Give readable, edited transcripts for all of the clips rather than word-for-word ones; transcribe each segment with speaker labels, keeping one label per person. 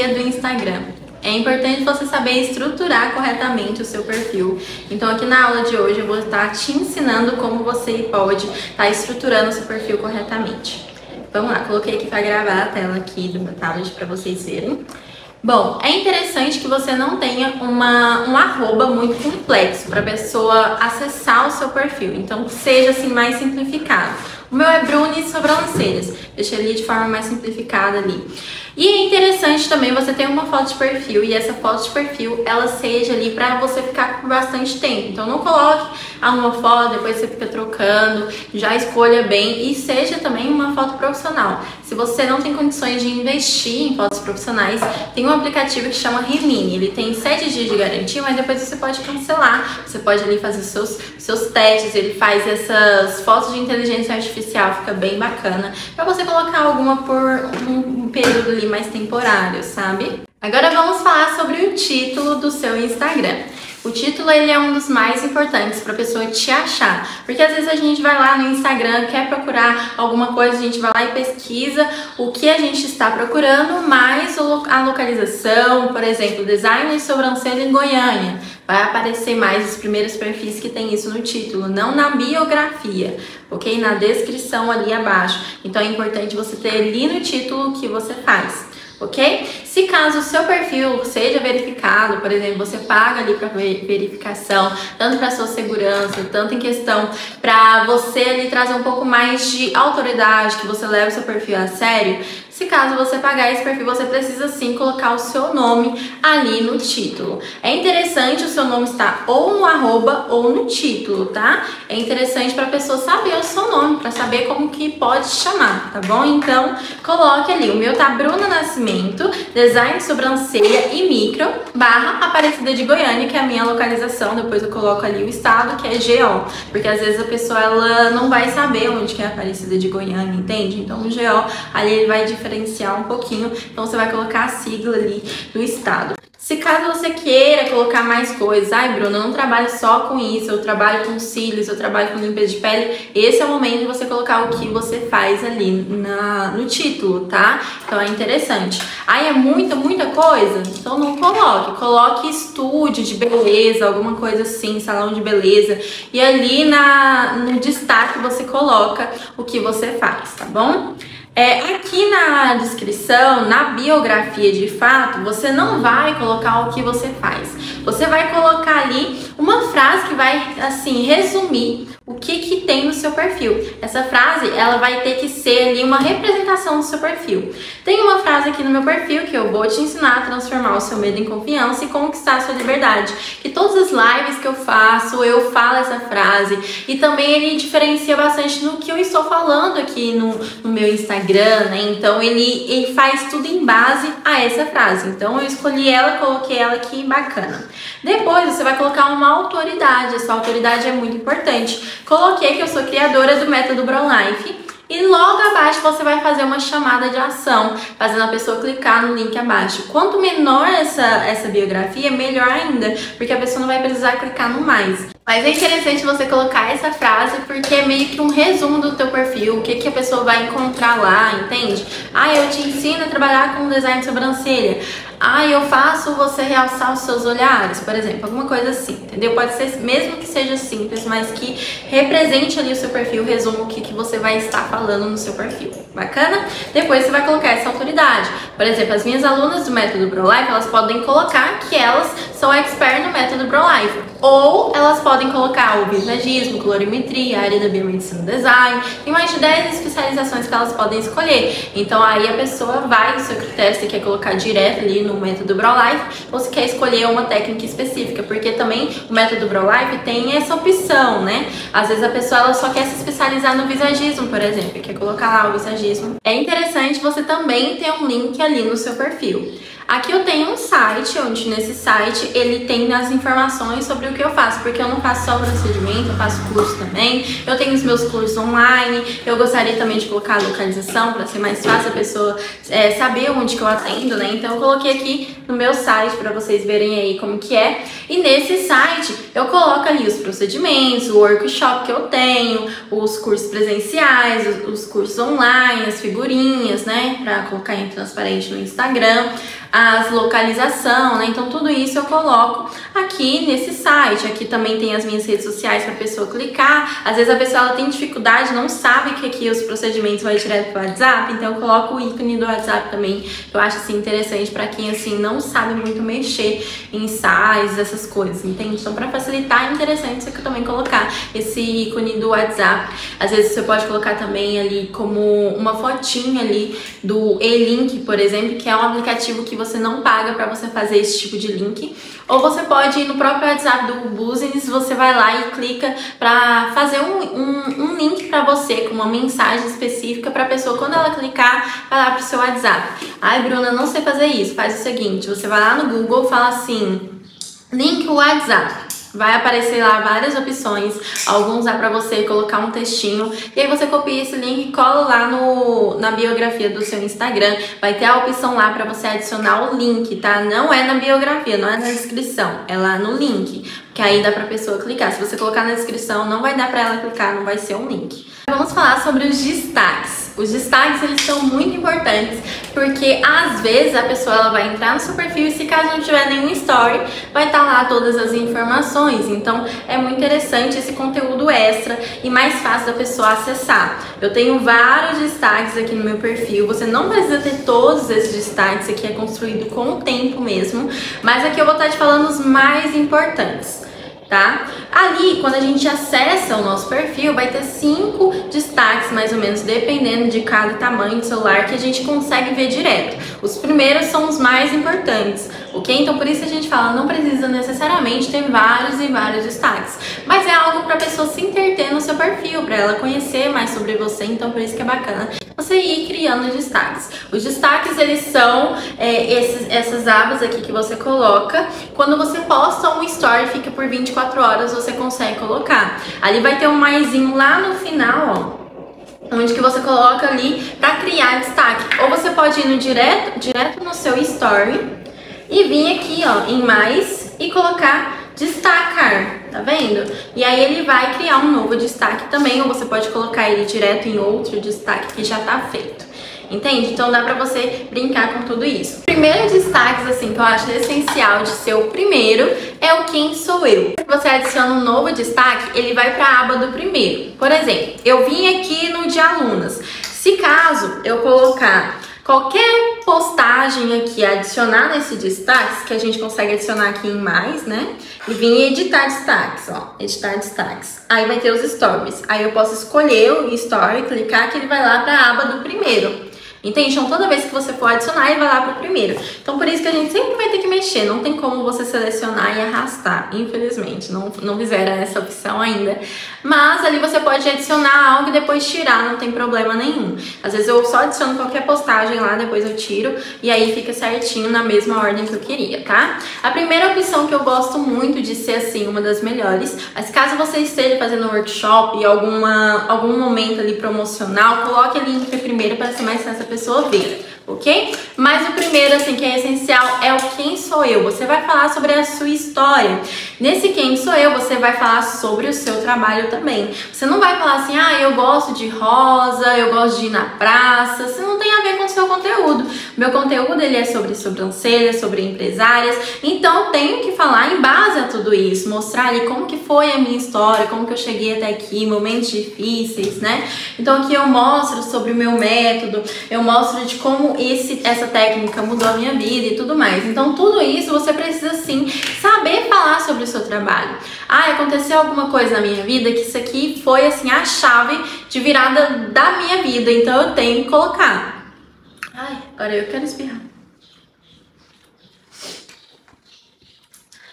Speaker 1: do Instagram. É importante você saber estruturar corretamente o seu perfil. Então aqui na aula de hoje eu vou estar te ensinando como você pode estar estruturando o seu perfil corretamente. Vamos lá, coloquei aqui para gravar a tela aqui do meu tablet para vocês verem. Bom, é interessante que você não tenha um arroba muito complexo para a pessoa acessar o seu perfil. Então seja assim mais simplificado. O meu é Bruni Sobrancelhas. Deixei ali de forma mais simplificada ali. E é interessante também você ter uma foto de perfil e essa foto de perfil ela seja ali para você ficar por bastante tempo. Então não coloque uma foto, depois você fica trocando, já escolha bem e seja também uma foto profissional. Se você não tem condições de investir em fotos profissionais, tem um aplicativo que chama Rimini. Ele tem 7 dias de garantia, mas depois você pode cancelar. Você pode ali fazer seus testes, ele faz essas fotos de inteligência artificial, fica bem bacana, para você colocar alguma por um período ali mais temporário, sabe? Agora vamos falar sobre o título do seu Instagram. O título ele é um dos mais importantes para a pessoa te achar, porque às vezes a gente vai lá no Instagram, quer procurar alguma coisa, a gente vai lá e pesquisa o que a gente está procurando, mas a localização, por exemplo, design de sobrancelha em Goiânia, vai aparecer mais os primeiros perfis que tem isso no título, não na biografia, ok? Na descrição ali abaixo. Então é importante você ter ali no título o que você faz. Ok? Se caso o seu perfil seja verificado, por exemplo, você paga ali para verificação, tanto para sua segurança, tanto em questão para você ali trazer um pouco mais de autoridade, que você leve o seu perfil a sério. Se caso você pagar esse perfil, você precisa sim colocar o seu nome ali no título. É interessante o seu nome estar ou no arroba ou no título, tá? É interessante para a pessoa saber o seu nome, para saber como que pode te chamar, tá bom? Então, coloque ali. O meu tá Bruna Nascimento, design de sobrancelha e micro, / Aparecida de Goiânia, que é a minha localização. Depois eu coloco ali o estado, que é GO, porque às vezes a pessoa ela não vai saber onde que é Aparecida de Goiânia, entende? Então o GO ali ele vai diferenciar um pouquinho, então você vai colocar a sigla ali do estado. Se caso você queira colocar mais coisas, Bruna, eu não trabalho só com isso, eu trabalho com cílios, eu trabalho com limpeza de pele, esse é o momento de você colocar o que você faz ali no título, tá? Então é interessante. É muita coisa? Então não coloque estúdio de beleza, alguma coisa assim, salão de beleza, e ali no destaque você coloca o que você faz, tá bom? Aqui na descrição, na biografia de fato, você não vai colocar o que você faz. Você vai colocar ali uma frase que vai, assim, resumir o que tem no seu perfil. Essa frase, ela vai ter que ser ali uma representação do seu perfil. Tem uma frase aqui no meu perfil que eu vou te ensinar a transformar o seu medo em confiança e conquistar a sua liberdade. Que todas as lives que eu faço, eu falo essa frase. E também ele diferencia bastante no que eu estou falando aqui no meu Instagram, né? Então ele faz tudo em base a essa frase. Então eu escolhi ela, coloquei ela aqui, bacana. Depois você vai colocar uma autoridade. Essa autoridade é muito importante. Coloquei que eu sou criadora do método Brow Life e logo abaixo você vai fazer uma chamada de ação, fazendo a pessoa clicar no link abaixo. Quanto menor essa biografia, melhor ainda, porque a pessoa não vai precisar clicar no mais. Mas é interessante você colocar essa frase porque é meio que um resumo do teu perfil, o que a pessoa vai encontrar lá, entende? Eu te ensino a trabalhar com design de sobrancelha. Eu faço você realçar os seus olhares, por exemplo, alguma coisa assim, entendeu? Pode ser, mesmo que seja simples, mas que represente ali o seu perfil, resuma o que você vai estar falando no seu perfil. Bacana? Depois você vai colocar essa autoridade. Por exemplo, as minhas alunas do método Brow Life, elas podem colocar que elas são expert no método Brow Life. Ou elas podem colocar o visagismo, colorimetria, a área da biomedicina design. Tem mais de 10 especializações que elas podem escolher. Então aí a pessoa vai no seu critério, se quer colocar direto ali no método Brow Life, ou se quer escolher uma técnica específica, porque também o método Brow Life tem essa opção, né? Às vezes a pessoa ela só quer se especializar no visagismo, por exemplo, quer colocar lá o visagismo. É interessante você também ter um link ali no seu perfil. Aqui eu tenho um site, onde nesse site ele tem as informações sobre o que eu faço, porque eu não faço só procedimento, eu faço curso também, eu tenho os meus cursos online, eu gostaria também de colocar a localização para ser mais fácil a pessoa saber onde que eu atendo, né? Então eu coloquei aqui no meu site para vocês verem aí como que é, e nesse site eu coloco ali os procedimentos, o workshop que eu tenho, os cursos presenciais, os cursos online, as figurinhas, né, para colocar em transparente no Instagram. as localização, né? Então tudo isso eu coloco aqui nesse site. Aqui também tem as minhas redes sociais para a pessoa clicar. Às vezes a pessoa ela tem dificuldade, não sabe que aqui os procedimentos vão direto para o WhatsApp, então eu coloco o ícone do WhatsApp também, que eu acho assim interessante para quem assim não sabe muito mexer em sites, essas coisas, entende? Então para facilitar é interessante você também colocar esse ícone do WhatsApp. Às vezes você pode colocar também ali como uma fotinha ali do E-Link, por exemplo, que é um aplicativo que você não paga para você fazer esse tipo de link. Ou você pode ir no próprio WhatsApp do Business, você vai lá e clica para fazer um link para você com uma mensagem específica para a pessoa, quando ela clicar, vai lá pro seu WhatsApp. Ai, Bruna, não sei fazer isso. Faz o seguinte, você vai lá no Google, fala assim, link WhatsApp. Vai aparecer lá várias opções, alguns dá pra você colocar um textinho, e aí você copia esse link e cola lá na biografia do seu Instagram. Vai ter a opção lá pra você adicionar o link, tá? Não é na biografia, não é na descrição, é lá no link, que aí dá pra pessoa clicar. Se você colocar na descrição, não vai dar pra ela clicar, não vai ser um link. Vamos falar sobre os destaques. Os destaques, eles são muito importantes, porque às vezes a pessoa ela vai entrar no seu perfil e se caso não tiver nenhum story, vai estar lá todas as informações. Então é muito interessante esse conteúdo extra e mais fácil da pessoa acessar. Eu tenho vários destaques aqui no meu perfil, você não precisa ter todos esses destaques, aqui é construído com o tempo mesmo, mas aqui eu vou estar te falando os mais importantes. Tá? Ali, quando a gente acessa o nosso perfil, vai ter 5 destaques, mais ou menos, dependendo de cada tamanho do celular, que a gente consegue ver direto. Os primeiros são os mais importantes, ok? Então, por isso a gente fala, não precisa necessariamente ter vários e vários destaques, mas é algo para a pessoa se entreter no seu perfil, para ela conhecer mais sobre você, então por isso que é bacana você ir criando destaques. Os destaques, eles são essas abas aqui que você coloca. Quando você posta um story, fica por 24 horas, você consegue colocar. Ali vai ter um maisinho lá no final, ó, onde que você coloca ali para criar destaque. Ou você pode ir direto no seu story e vir aqui, ó, em mais e colocar destacar, tá vendo? E aí ele vai criar um novo destaque também, ou você pode colocar ele direto em outro destaque que já tá feito. Entende? Então dá pra você brincar com tudo isso. O primeiro destaque, assim, que eu acho essencial de ser o primeiro é o quem sou eu. Se você adiciona um novo destaque, ele vai pra aba do primeiro. Por exemplo, eu vim aqui no de alunas. Se caso eu colocar qualquer postagem aqui, adicionar nesse destaques, que a gente consegue adicionar aqui em mais, né? E vir em editar destaques, ó, editar destaques. Aí vai ter os stories. Aí eu posso escolher o story, clicar que ele vai lá para a aba do primeiro. Entende? Então toda vez que você for adicionar, ele vai lá pro primeiro. Então por isso que a gente sempre vai ter que mexer. Não tem como você selecionar e arrastar, infelizmente. Não fizeram essa opção ainda. Mas ali você pode adicionar algo e depois tirar, não tem problema nenhum. Às vezes eu só adiciono qualquer postagem lá, depois eu tiro. E aí fica certinho na mesma ordem que eu queria, tá? A primeira opção que eu gosto muito de ser assim, uma das melhores. Mas caso você esteja fazendo um workshop e algum momento ali promocional, coloque ali em primeiro para ser mais fácil a pessoa ver, ok? Mas o primeiro, assim, que é essencial é o quem sou eu. Você vai falar sobre a sua história. Nesse quem sou eu, você vai falar sobre o seu trabalho também. Você não vai falar assim, ah, eu gosto de rosa, eu gosto de ir na praça. Isso não tem a ver com o seu conteúdo. O meu conteúdo, ele é sobre sobrancelhas, sobre empresárias. Então, eu tenho que falar em base a tudo isso. Mostrar ali como que foi a minha história, como que eu cheguei até aqui, momentos difíceis, né? Então, aqui eu mostro sobre o meu método, eu mostro de como essa técnica mudou a minha vida e tudo mais. Então tudo isso você precisa sim saber falar sobre o seu trabalho. Ah, aconteceu alguma coisa na minha vida que isso aqui foi assim a chave de virada da minha vida, então eu tenho que colocar. Ai, agora eu quero espirrar.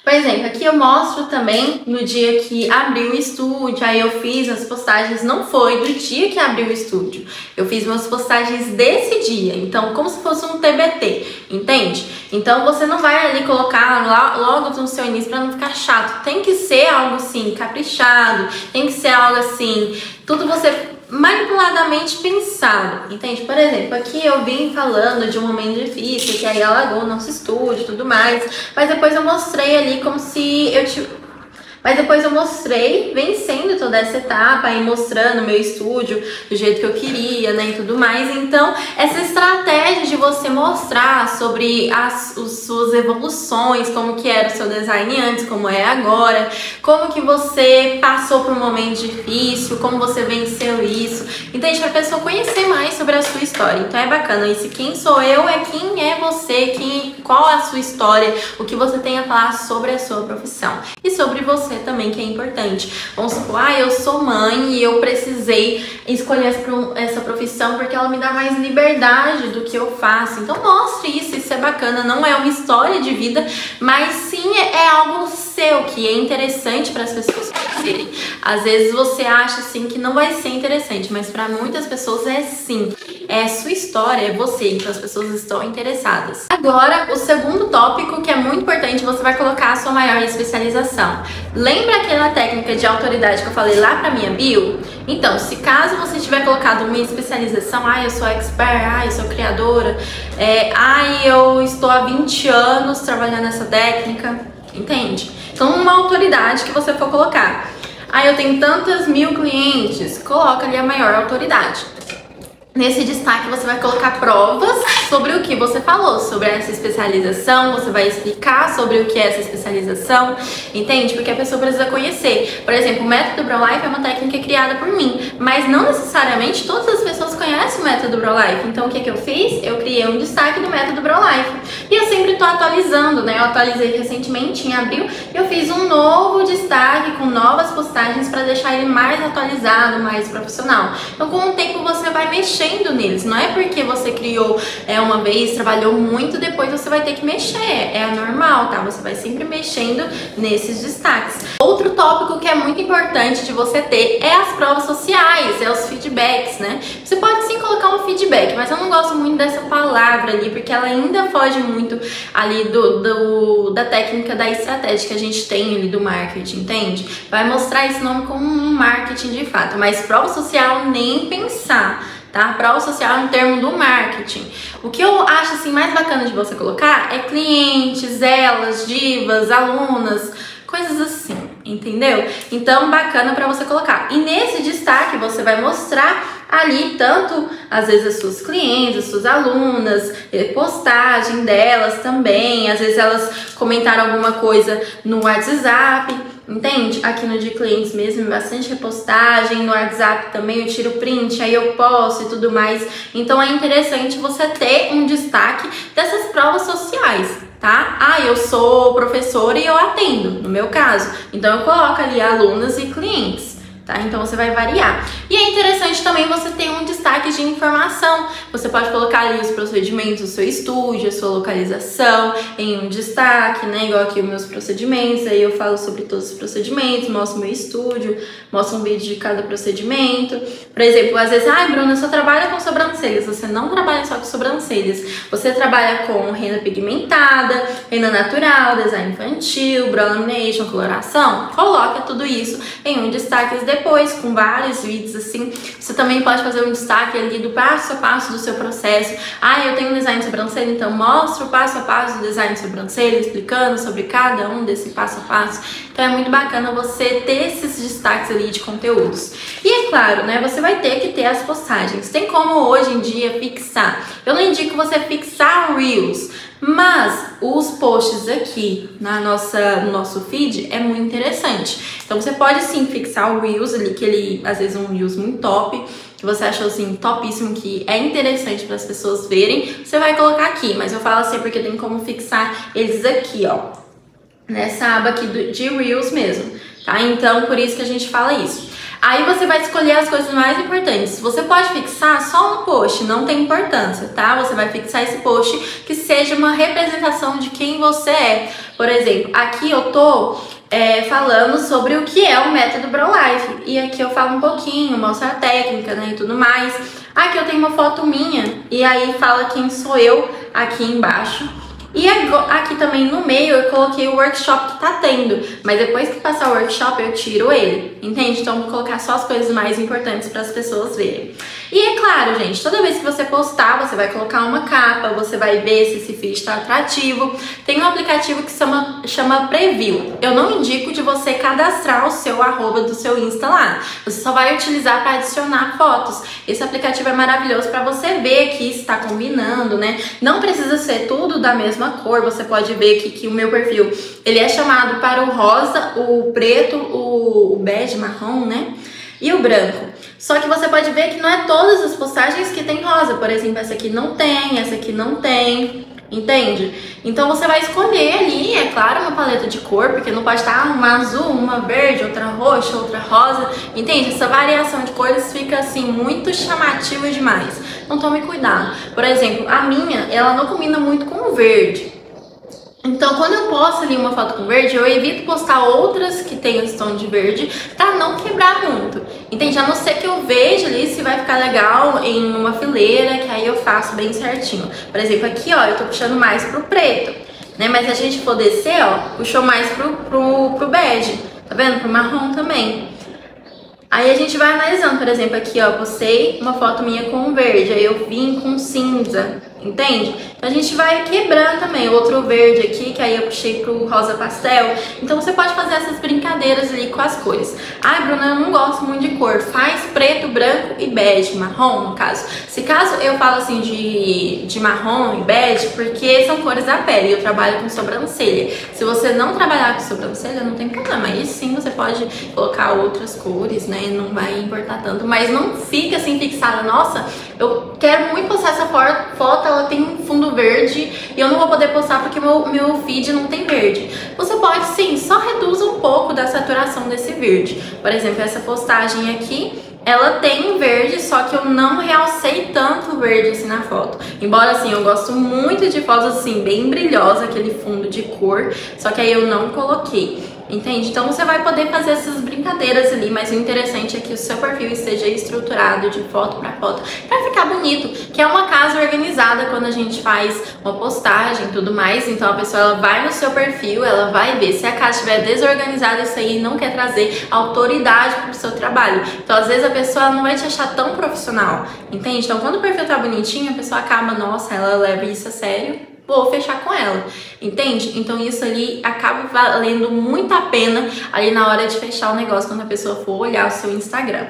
Speaker 1: Por exemplo, aqui eu mostro também no dia que abriu o estúdio, aí eu fiz as postagens, não foi do dia que abriu o estúdio, eu fiz umas postagens desse dia, então como se fosse um TBT, entende? Então você não vai ali colocar logo no seu início para não ficar chato, tem que ser algo assim, caprichado, tem que ser algo assim, tudo você manipuladamente pensado, entende? Por exemplo, aqui eu vim falando de um momento difícil, que aí alagou o nosso estúdio e tudo mais, mas depois eu mostrei ali como se eu Mas depois eu mostrei vencendo toda essa etapa e mostrando o meu estúdio do jeito que eu queria, né, e tudo mais. Então, essa estratégia de você mostrar sobre as suas evoluções, como que era o seu design antes, como é agora, como que você passou por um momento difícil, como você venceu isso. Entende? Para a pessoa conhecer mais sobre a sua história. Então é bacana isso. Quem sou eu é quem é você, qual é a sua história, o que você tem a falar sobre a sua profissão. E sobre você também, que é importante. Vamos supor, eu sou mãe e eu precisei escolher essa profissão porque ela me dá mais liberdade do que eu faço. Então mostre isso é bacana. Não é uma história de vida, mas sim é algo seu, que é interessante para as pessoas conhecerem. Às vezes você acha assim que não vai ser interessante, mas para muitas pessoas é sim. É sua história, é você, então as pessoas estão interessadas. Agora, o segundo tópico que é muito importante, você vai colocar a sua maior especialização. Lembra aquela técnica de autoridade que eu falei lá pra minha bio? Então, se caso você tiver colocado uma especialização, eu sou expert, eu sou criadora, eu estou há 20 anos trabalhando nessa técnica, entende? Então, uma autoridade que você for colocar. Eu tenho tantas mil clientes, coloca ali a maior autoridade. Nesse destaque você vai colocar provas sobre o que você falou, sobre essa especialização, você vai explicar sobre o que é essa especialização, entende? Porque a pessoa precisa conhecer. Por exemplo, o método Brolife é uma técnica criada por mim, mas não necessariamente todas as pessoas conhecem o método Brolife. Então o que eu fiz? Eu criei um destaque do método Brolife. E eu sempre estou atualizando, né? Eu atualizei recentemente, em abril, e eu fiz um novo destaque com novas postagens para deixar ele mais atualizado, mais profissional. Então com o tempo você vai mexendo neles, não é porque você criou uma vez, trabalhou muito, depois você vai ter que mexer, é normal, tá? Você vai sempre mexendo nesses destaques. Outro tópico que é muito importante de você ter é as provas sociais, os feedbacks, né? Você pode sim colocar um feedback, mas eu não gosto muito dessa palavra ali, porque ela ainda foge muito ali da técnica, da estratégia que a gente tem ali do marketing, entende? Vai mostrar esse nome como um marketing de fato, mas prova social nem pensar. Tá? Prova social no termo do marketing. O que eu acho assim mais bacana de você colocar é clientes, elas, divas, alunas, coisas assim, entendeu? Então bacana para você colocar. E nesse destaque você vai mostrar ali tanto às vezes as suas clientes, as suas alunas, postagem delas também, às vezes elas comentaram alguma coisa no WhatsApp. Entende? Aqui no de clientes mesmo, bastante repostagem, no WhatsApp também eu tiro print, aí eu posto e tudo mais. Então é interessante você ter um destaque dessas provas sociais, tá? Eu sou professora e eu atendo, no meu caso. Então eu coloco ali alunas e clientes. Tá? Então você vai variar. E é interessante também você ter um destaque de informação. Você pode colocar ali os procedimentos do seu estúdio, a sua localização em um destaque, né? Igual aqui os meus procedimentos, aí eu falo sobre todos os procedimentos, mostro meu estúdio, mostro um vídeo de cada procedimento. Por exemplo, às vezes, Bruna, você trabalha com sobrancelhas. Você não trabalha só com sobrancelhas. Você trabalha com renda pigmentada, renda natural, design infantil, brow lamination, coloração. Coloca tudo isso em um destaque depois, com vários vídeos assim. Você também pode fazer um destaque ali do passo a passo do seu processo. Eu tenho um design de sobrancelha, então mostra o passo a passo do design de sobrancelha, explicando sobre cada um desse passo a passo. Então é muito bacana você ter esses destaques ali de conteúdos. E é claro, né, você vai ter que ter as postagens. Tem como hoje em dia fixar. Eu não indico você fixar Reels, mas os posts aqui no nosso feed é muito interessante. Então você pode sim fixar o Reels ali, que ele às vezes é um Reels muito top, que você achou assim topíssimo, que é interessante para as pessoas verem. Você vai colocar aqui, mas eu falo assim porque tem como fixar eles aqui, ó, nessa aba aqui de Reels mesmo, tá? Então por isso que a gente fala isso. Aí você vai escolher as coisas mais importantes. Você pode fixar só um post, não tem importância, tá? Você vai fixar esse post que seja uma representação de quem você é. Por exemplo, aqui eu tô falando sobre o que é o método Brolife. E aqui eu falo um pouquinho, mostro a técnica, né, e tudo mais. Aqui eu tenho uma foto minha e aí fala quem sou eu aqui embaixo. E aqui também no meio eu coloquei o workshop que tá tendo, mas depois que passar o workshop eu tiro ele, entende? Então eu vou colocar só as coisas mais importantes para as pessoas verem. E é claro, gente, toda vez que você postar, você vai colocar uma capa, você vai ver se esse feed está atrativo. Tem um aplicativo que chama Preview. Eu não indico de você cadastrar o seu arroba do seu Insta lá. Você só vai utilizar para adicionar fotos. Esse aplicativo é maravilhoso para você ver aqui se está combinando, né? Não precisa ser tudo da mesma cor. Você pode ver aqui que o meu perfil, ele é chamado para o rosa, o preto, o bege, marrom, né? E o branco. Só que você pode ver que não é todas as postagens que tem rosa. Por exemplo, essa aqui não tem, essa aqui não tem, entende? Então você vai escolher ali, é claro, uma paleta de cor, porque não pode estar uma azul, uma verde, outra roxa, outra rosa, entende? Essa variação de cores fica assim muito chamativa demais. Então tome cuidado. Por exemplo, a minha, ela não combina muito com o verde. Então, quando eu posto ali uma foto com verde, eu evito postar outras que tenham esse tom de verde pra não quebrar muito, entende? A não ser que eu veja ali se vai ficar legal em uma fileira, que aí eu faço bem certinho. Por exemplo, aqui, ó, eu tô puxando mais pro preto, né? Mas se a gente for descer, ó, puxou mais pro bege, tá vendo? Pro marrom também. Aí a gente vai analisando, por exemplo, aqui, ó, eu postei uma foto minha com verde, aí eu vim com cinza, entende? Então a gente vai quebrando também, outro verde aqui, que aí eu puxei pro rosa pastel. Então você pode fazer essas brincadeiras ali com as cores. Ai, Bruna, eu não gosto muito de cor. Faz preto, branco e bege, marrom, no caso. Se caso eu falo assim de marrom e bege, porque são cores da pele, eu trabalho com sobrancelha. Se você não trabalhar com sobrancelha, não tem problema. Aí sim você pode colocar outras cores, né? Não vai importar tanto. Mas não fica assim fixada. Nossa, eu quero muito postar essa foto, ela tem um fundo verde e eu não vou poder postar porque meu feed não tem verde. Você pode sim, só reduz um pouco da saturação desse verde. Por exemplo, essa postagem aqui, ela tem verde, só que eu não realcei tanto verde assim na foto. Embora assim, eu gosto muito de fotos assim, bem brilhosa, aquele fundo de cor, só que aí eu não coloquei. Entende? Então você vai poder fazer essas brincadeiras ali, mas o interessante é que o seu perfil esteja estruturado de foto para foto, para ficar bonito, que é uma casa organizada quando a gente faz uma postagem e tudo mais. Então a pessoa ela vai no seu perfil, ela vai ver se a casa estiver desorganizada, isso aí não quer trazer autoridade para o seu trabalho. Então às vezes a pessoa não vai te achar tão profissional, entende? Então quando o perfil tá bonitinho, a pessoa acaba, nossa, ela leva isso a sério, vou fechar com ela, entende? Então isso ali acaba valendo muito a pena ali na hora de fechar o negócio quando a pessoa for olhar o seu Instagram.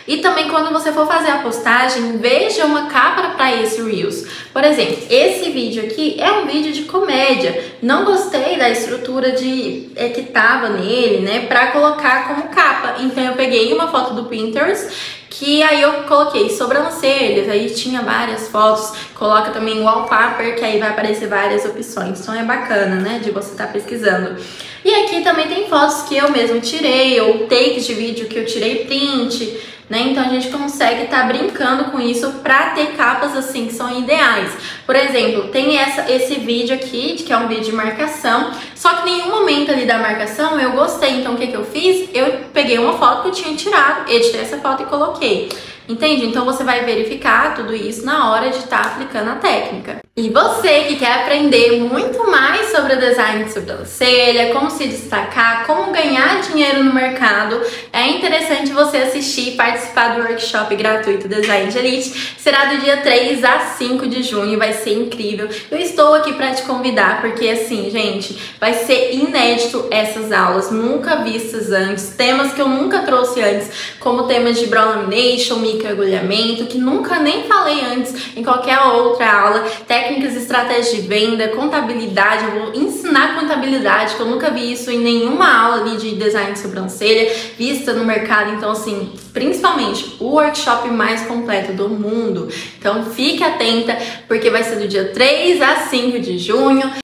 Speaker 1: E também quando você for fazer a postagem, veja uma capa para esse Reels. Por exemplo, esse vídeo aqui é um vídeo de comédia. Não gostei da estrutura que tava nele, né, para colocar como capa. Então eu peguei uma foto do Pinterest, que aí eu coloquei sobrancelhas, aí tinha várias fotos, coloca também wallpaper, que aí vai aparecer várias opções. Então é bacana, né, de você estar pesquisando. E aqui também tem fotos que eu mesmo tirei, ou takes de vídeo que eu tirei print, né? Então a gente consegue estar brincando com isso pra ter capas assim que são ideais. Por exemplo, tem esse vídeo aqui, que é um vídeo de marcação, só que em nenhum momento ali da marcação eu gostei. Então o que eu fiz? Eu peguei uma foto que eu tinha tirado, editei essa foto e coloquei. Entende? Então você vai verificar tudo isso na hora de estar aplicando a técnica. E você que quer aprender muito mais sobre o design de sobrancelha, como se destacar, como ganhar dinheiro no mercado, é interessante você assistir e participar do workshop gratuito Design de Elite. Será do dia 3 a 5 de junho, vai ser incrível. Eu estou aqui para te convidar porque assim, gente, vai ser inédito essas aulas, nunca vistas antes, temas que eu nunca trouxe antes, como temas de brow lamination, microagulhamento, que nunca nem falei antes em qualquer outra aula, técnicas e estratégias de venda, contabilidade. Eu vou ensinar contabilidade, que eu nunca vi isso em nenhuma aula ali de design de sobrancelha vista no mercado. Então assim, principalmente o workshop mais completo do mundo. Então fique atenta, porque vai ser do dia 3 a 5 de junho.